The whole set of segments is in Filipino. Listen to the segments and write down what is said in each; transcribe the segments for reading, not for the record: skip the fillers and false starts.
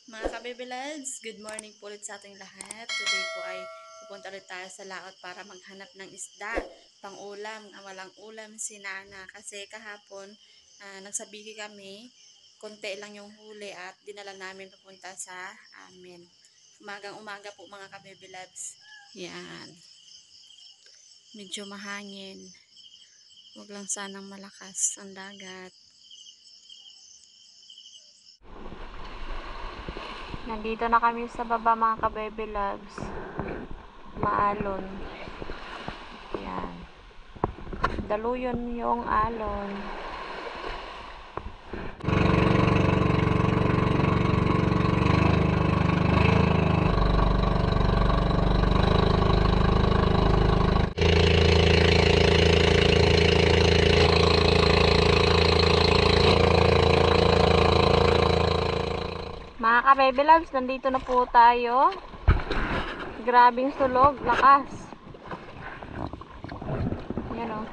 Mga ka-baby loves, good morning po ulit sa ating lahat. Today po ay pupunta ulit tayo sa laot para maghanap ng isda, pang ulam, walang ulam si Nana. Kasi kahapon, nagsabiki kami, konti lang yung huli at dinala namin papunta sa amin. Umagang umaga po mga ka-baby loves. Yan. Medyo mahangin. Huwag lang sanang malakas ang dagat. Nandito na kami sa baba mga ka-baby loves. Maalon. Yan. Daluyon yung alon. Mga ka-baby loves, nandito na po tayo. Grabing sulog, lakas. Yan o.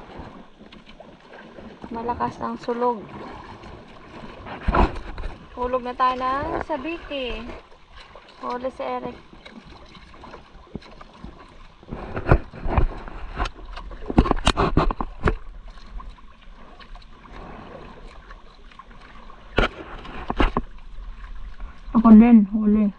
Malakas ang sulog. Hulog na tayo ng sabiki. Huli si Eric. Ako din, huli.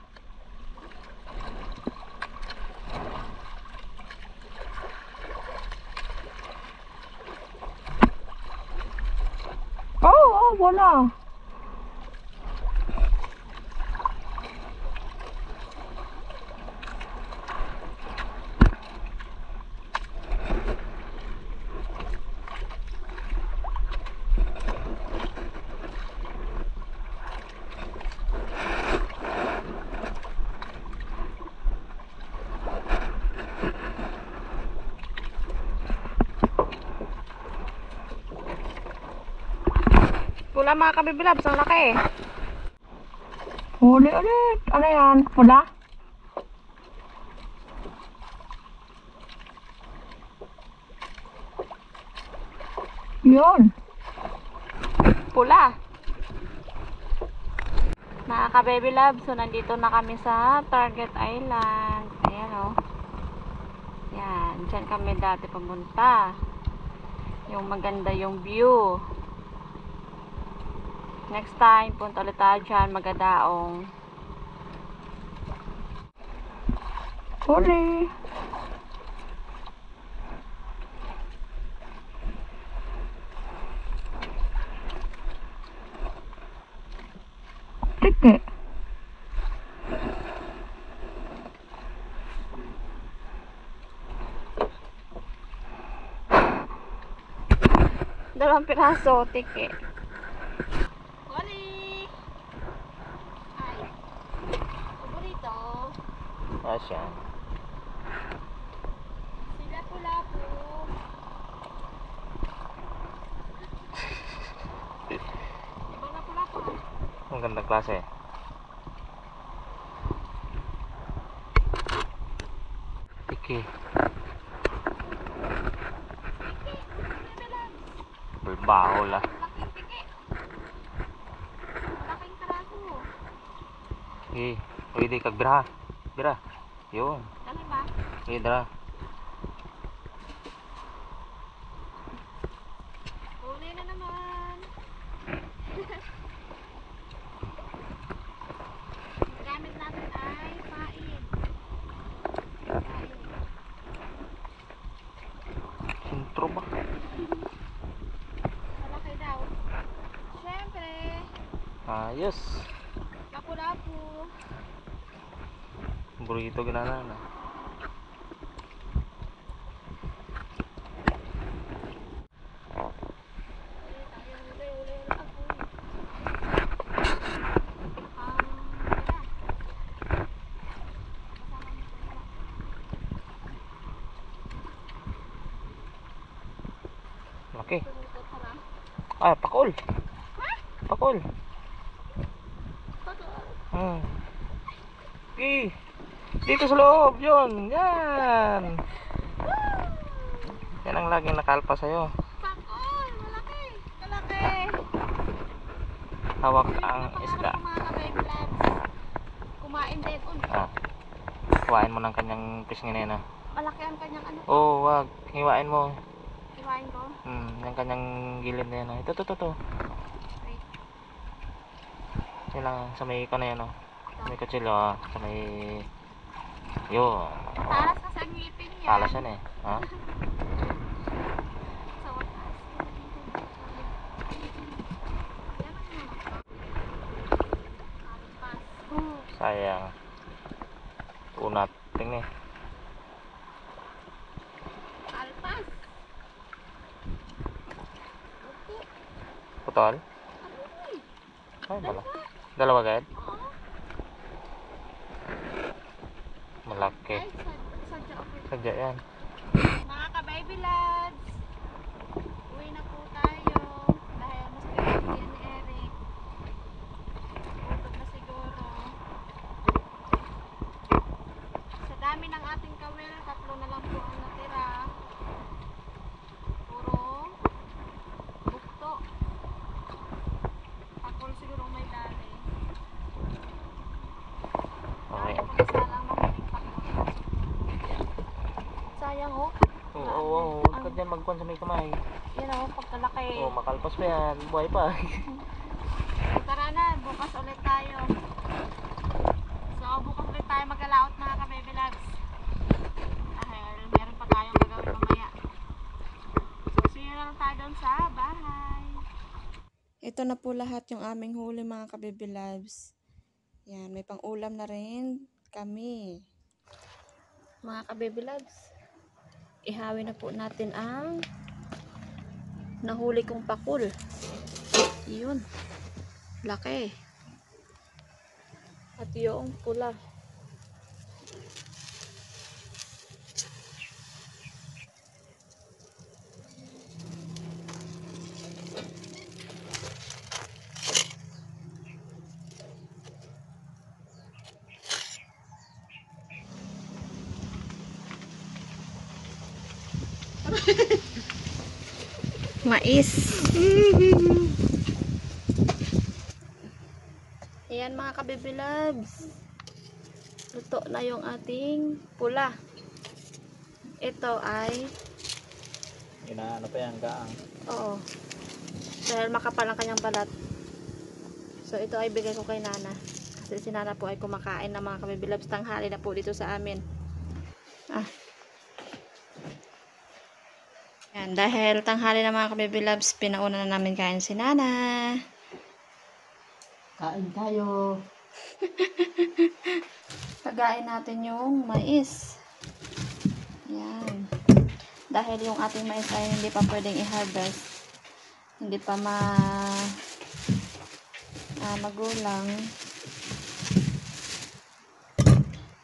Oh, wala. Pula mga kabibilabs, ang laki. Huli ulit. Ano yan? Pula? Yun. Pula. Mga ka-baby love, so nandito na kami sa Target Island. Ayan o. Yan, dyan kami dati pumunta. Yung maganda yung view. Next time, punta ulit tayo dyan, Magadaong. Huli. Tike. Dalawang piraso, tike. Huli. Ay. Paborito. Asya. Sila pula po. Iba na pula po. Ang gandang klase. Tiki. Bulbaho la. Laking tike. Laking karaso. Eh, pwede kag bira. Bira. Yun. Dami ba? Eh, dra. Huli na naman. Gamit natin ay pain. Sintro ba? Malaki daw. Siyempre, Ayos. lapu-lapu. Burrito ganana na. Laki. Ah, pakol. Pakol. Eh, dito sa loob, yun. Yan. Yan ang laging nakalpa sa'yo. Pakol, malaki. Malaki. Hawak ang isda. Mga ka-baby loves. Ah. Hiwain mo ng kanyang pisngin na yan, ah. Malaki ang kanyang ano. Oo, wag. Hiwain mo. Iwain ko. Yung kanyang gilid na yan, ah. Ito. Wait. Yan lang, sa may ko na yan, oh. May kutsilyo, ah. Sa may... Yun. Talas kasi ang ngipin niya. Talas yan, eh. Ha? Sa wakas. Yan ang mga. Alpas. Sayang. Unat. Tingnan, eh. Alpas. Putol? Ay, dalawa agad? Oo. Malaki. Ay, sadya ako. Sadya yan. Mga ka-baby lads, uwi na po tayo dahil mas pinag ni Eric. Utot na siguro. Sa dami ng ating kawil, 3 na lang po ang natira. Puro bukto. Pakol siguro may dali. Okay. Kaya kung isa lang mahuling pakol. Sayang oh. Oo. Huwag ka dyan magkuhan sa may kamay. Yan oh, pagkalaki. Oo, makalpas pa yan. Buhay pa. Tara na, bukas ulit tayo. So, bukas ulit tayo mag-alaot mga ka-baby loves. Dahil meron pa tayong gagawin mamaya. So, see you na lang tayo doon sa bahay. Ito na po lahat yung aming huli mga ka-baby loves. Yan, may pang-ulam na rin kami. Mga ka-baby loves, ihawi na po natin ang nahuli kong pakul. Yun. Laki. At yung pula. Mais. Ayan mga ka-baby loves. Luto na yung ating pula. Ito ay Ano pa yan, gaang. oo. Dahil makapal ang kanyang balat. So ito ay bigay ko kay Nana. Kasi si Nana po ay kumakain ng mga ka-baby loves. Tanghali na po dito sa amin. Yan, dahil tanghali na mga ka-baby loves, pinauna na namin kain si Nana. Kain tayo. Pagain natin yung mais. Yan. Dahil yung ating mais ay hindi pa pwedeng i-harvest. Hindi pa magulang.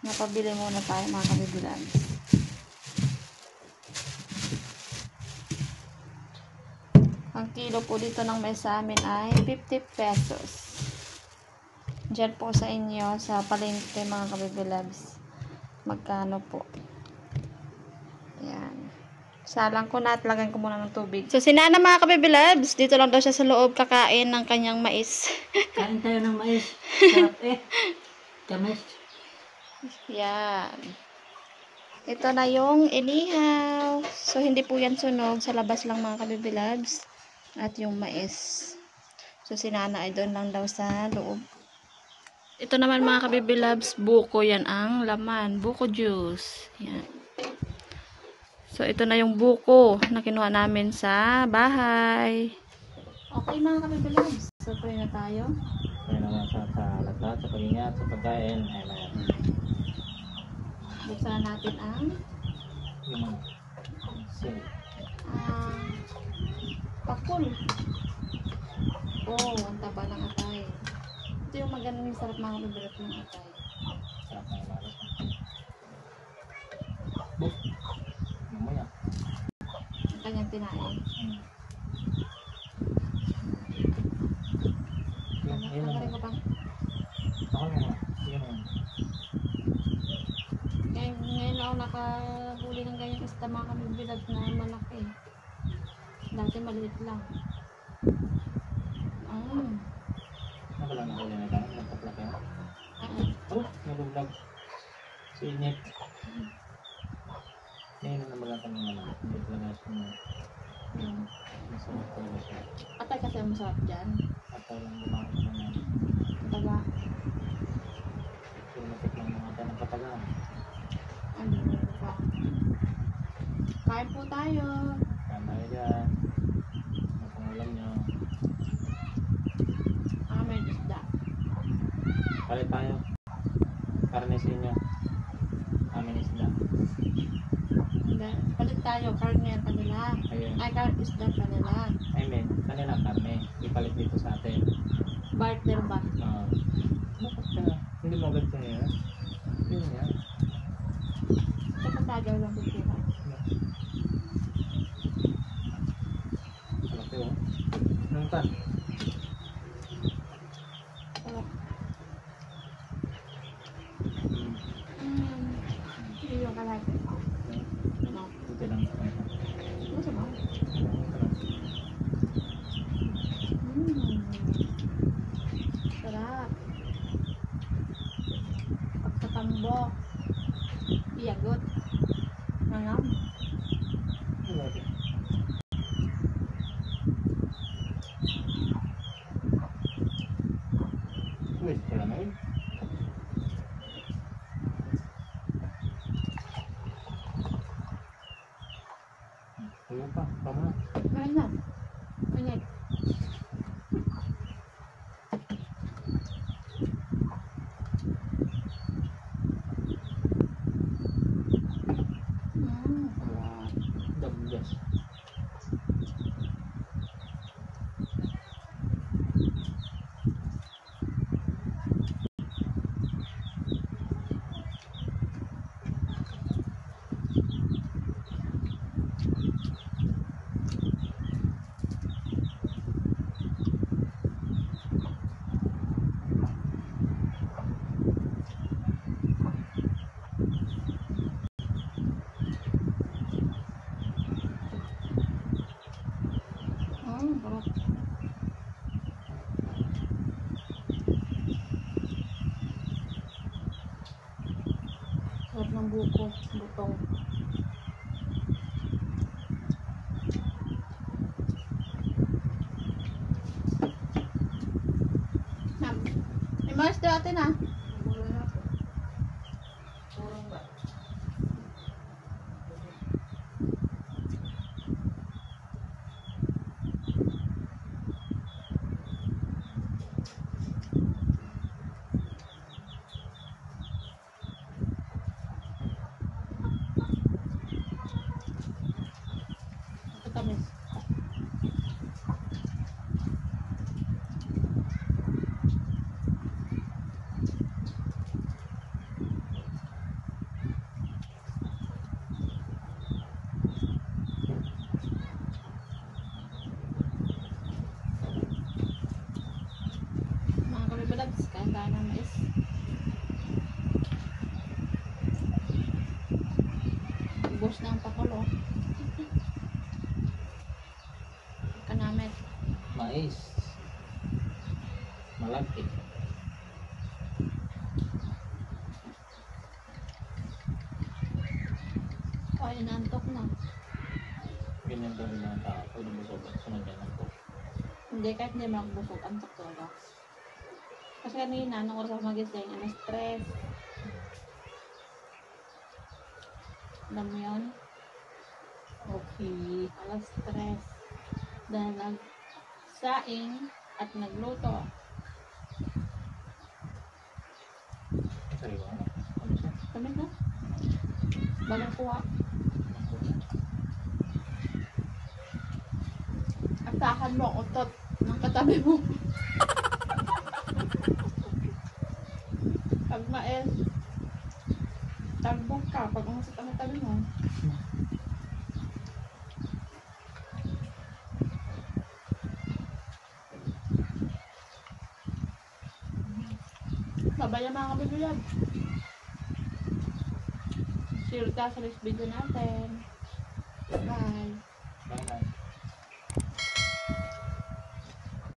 Napabili muna tayo mga ka-baby loves. Ang kilo po dito ng mais sa amin ay 50 pesos. Diyan po sa inyo, sa palengke mga ka-baby loves. Magkano po? Yan. Salang ko na at lagyan ko muna ng tubig. So, si Nana mga ka-baby loves, dito lang daw siya sa loob kakain ng kanyang mais. Kain tayo ng mais. Sarap eh. Tamis. Yan. Ito na yung inihaw. So, hindi po yan sunog. Sa labas lang mga ka-baby loves. At yung mais. So, si Nana ay doon lang daw sa loob. Ito naman mga ka-baby loves, buko yan ang laman. Buko juice. Yan. So, ito na yung buko na kinuha namin sa bahay. Okay mga ka-baby loves. So, pray na tayo. Kaya naman sa lahat, sa pag-ingat, sa pagkain. Ay, naman. Buksan natin ang Yung pakul. Oh, ang taba ng atay. Ito yung magandang sarap mga ka-baby loves ng atay. sarap na ilalap. Mamaya. Ang kanyang tinain. Yun lang. Tanggalin ko pa. Ako naman. Yun lang. Ngayon ako nakahuli ng ganyan isda mga ka-baby loves na malaki. Dati maliit lang. Ano ba lang nahuli na gano'n? Nagpaplaki. Oh, nag-vlog. Sinit. Ngayon na naman kami naman. Hindi talaga siya masarap talaga siya. Atay kasi ang masarap dyan. At lang lumakas na yan. Taga, So natikman mo nga tayo ng katagang. ano ba? Kain po tayo. Kain tayo dyan. Ano kung alam nyo. May isda. Palit tayo. Karne sa inyo. Amin isda. Hindi. Palit tayo. Karne ang kanila. Ayun. Ay, isda kanila. I mean, kanila karne. Ipalit dito sa atin. Barter ba? Bakit ka? Hindi mo agad kaya. Yun yan. Saka tagaw lang kultura. Malaki oh. Anong tan? Hindi yung kalahati. No. Buti lang. Gusto mo? Sarap. Pagkatambok. Iyagot. Ngangam. Wait, wala na yun. Tuyo pa, tama na. Kain na. Kain. Sarap. Damgas. Sarap. Sarap ng buko. Butong. May mais daw atin ah. Tamis. Mga kabibalags, kain tayo ng mais. Ubos na ang pakulo. Kanamit. Mais. Malaki. Ay, nantok na. Ganyan daw yung mga tao. Pwede mo sunod yan ako. Hindi, kahit hindi mo busog, antok talaga. Kasi kanina, nung oras ako magising, stress. Alam mo yun? Okay. Alas stress. Dahil nagsaing at nagluto. Sariwa. Ano siya? Kami na. Balang kuha. Atakan mo ang utot ng katabi mo. Pag mais, tambok ka. Pag umusot ang katabi mo. Babaya mga kabibilag. Share ka sa next video natin. Bye.